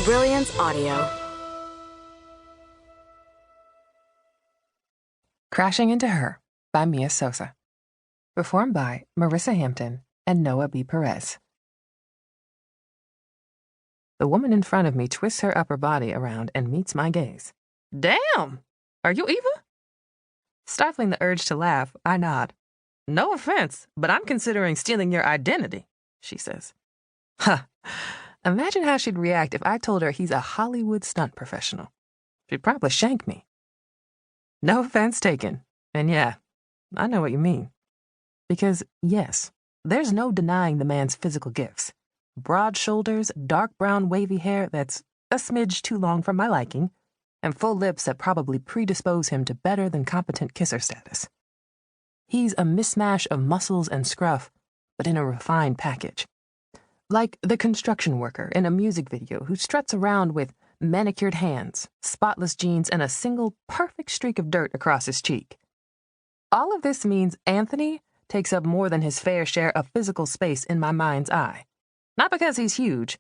Brilliance Audio. Crashing Into Her by Mia Sosa. Performed by Marissa Hampton and Noah B. Perez. The woman in front of me twists her upper body around and meets my gaze. Damn! Are you Eva? Stifling the urge to laugh, I nod. No offense, but I'm considering stealing your identity, she says. Huh. Imagine how she'd react if I told her he's a Hollywood stunt professional. She'd probably shank me. No offense taken. And yeah, I know what you mean. Because, yes, there's no denying the man's physical gifts. Broad shoulders, dark brown wavy hair that's a smidge too long for my liking, and full lips that probably predispose him to better than competent kisser status. He's a mishmash of muscles and scruff, but in a refined package. Like the construction worker in a music video who struts around with manicured hands, spotless jeans, and a single perfect streak of dirt across his cheek. All of this means Anthony takes up more than his fair share of physical space in my mind's eye. Not because he's huge,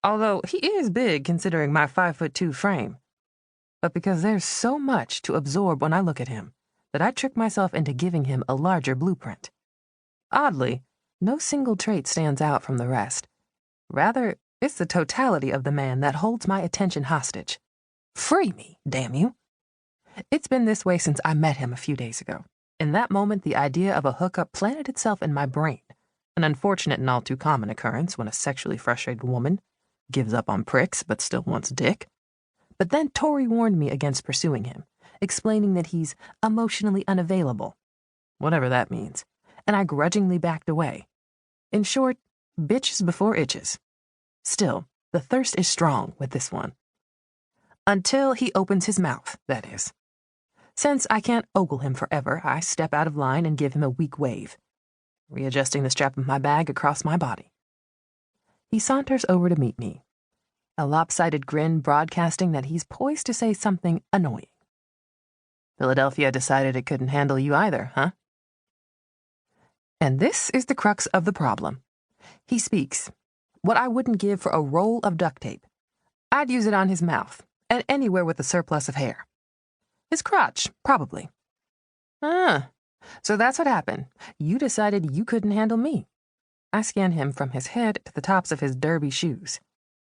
although he is big considering my 5'2" frame, but because there's so much to absorb when I look at him that I trick myself into giving him a larger blueprint. Oddly, no single trait stands out from the rest. Rather, it's the totality of the man that holds my attention hostage. Free me, damn you. It's been this way since I met him a few days ago. In that moment, the idea of a hookup planted itself in my brain, an unfortunate and all too common occurrence when a sexually frustrated woman gives up on pricks but still wants dick. But then Tori warned me against pursuing him, explaining that he's emotionally unavailable, whatever that means, and I grudgingly backed away. In short, bitches before itches. Still, the thirst is strong with this one. Until he opens his mouth, that is. Since I can't ogle him forever, I step out of line and give him a weak wave, readjusting the strap of my bag across my body. He saunters over to meet me, a lopsided grin broadcasting that he's poised to say something annoying. Philadelphia decided it couldn't handle you either, huh? And this is the crux of the problem. He speaks. What I wouldn't give for a roll of duct tape. I'd use it on his mouth, and anywhere with a surplus of hair. His crotch, probably. So that's what happened. You decided you couldn't handle me. I scan him from his head to the tops of his derby shoes.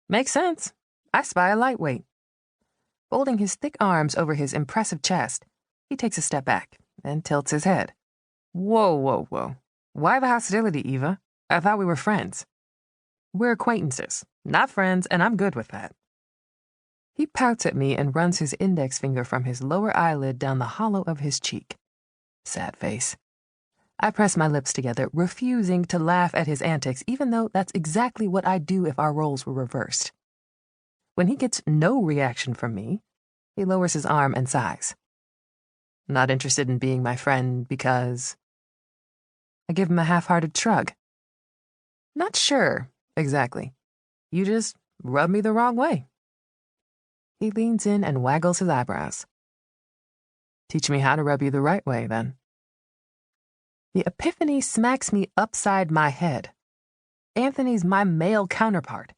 Makes sense. I spy a lightweight. Folding his thick arms over his impressive chest, he takes a step back and tilts his head. Whoa. Why the hostility, Eva? I thought we were friends. We're acquaintances, not friends, and I'm good with that. He pouts at me and runs his index finger from his lower eyelid down the hollow of his cheek. Sad face. I press my lips together, refusing to laugh at his antics, even though that's exactly what I'd do if our roles were reversed. When he gets no reaction from me, he lowers his arm and sighs. Not interested in being my friend because... I give him a half-hearted shrug. Not sure, exactly. You just rub me the wrong way. He leans in and waggles his eyebrows. Teach me how to rub you the right way, then. The epiphany smacks me upside my head. Anthony's my male counterpart,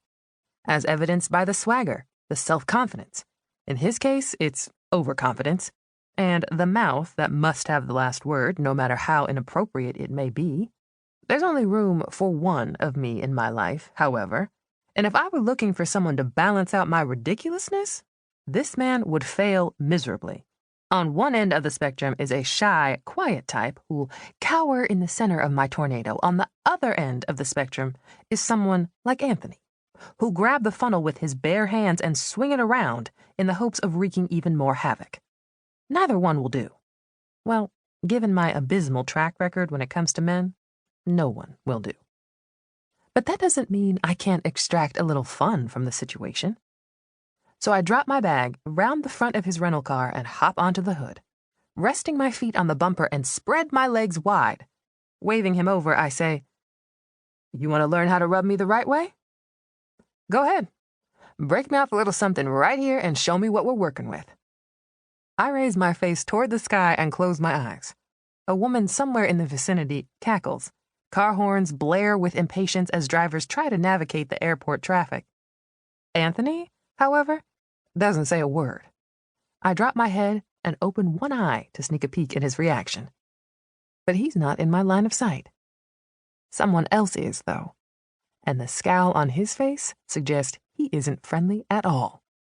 as evidenced by the swagger, the self-confidence. In his case, it's overconfidence, and the mouth that must have the last word, no matter how inappropriate it may be. There's only room for one of me in my life, however, and if I were looking for someone to balance out my ridiculousness, this man would fail miserably. On one end of the spectrum is a shy, quiet type who'll cower in the center of my tornado. On the other end of the spectrum is someone like Anthony, who'll grab the funnel with his bare hands and swing it around in the hopes of wreaking even more havoc. Neither one will do. Well, given my abysmal track record when it comes to men, no one will do. But that doesn't mean I can't extract a little fun from the situation. So I drop my bag, round the front of his rental car, and hop onto the hood, resting my feet on the bumper and spread my legs wide. Waving him over, I say, "You want to learn how to rub me the right way? Go ahead. Break me off a little something right here and show me what we're working with." I raise my face toward the sky and close my eyes. A woman somewhere in the vicinity cackles. Car horns blare with impatience as drivers try to navigate the airport traffic. Anthony however, doesn't say a word. I drop my head and open one eye to sneak a peek at his reaction. But he's not in my line of sight. Someone else is, though, and the scowl on his face suggests he isn't friendly at all.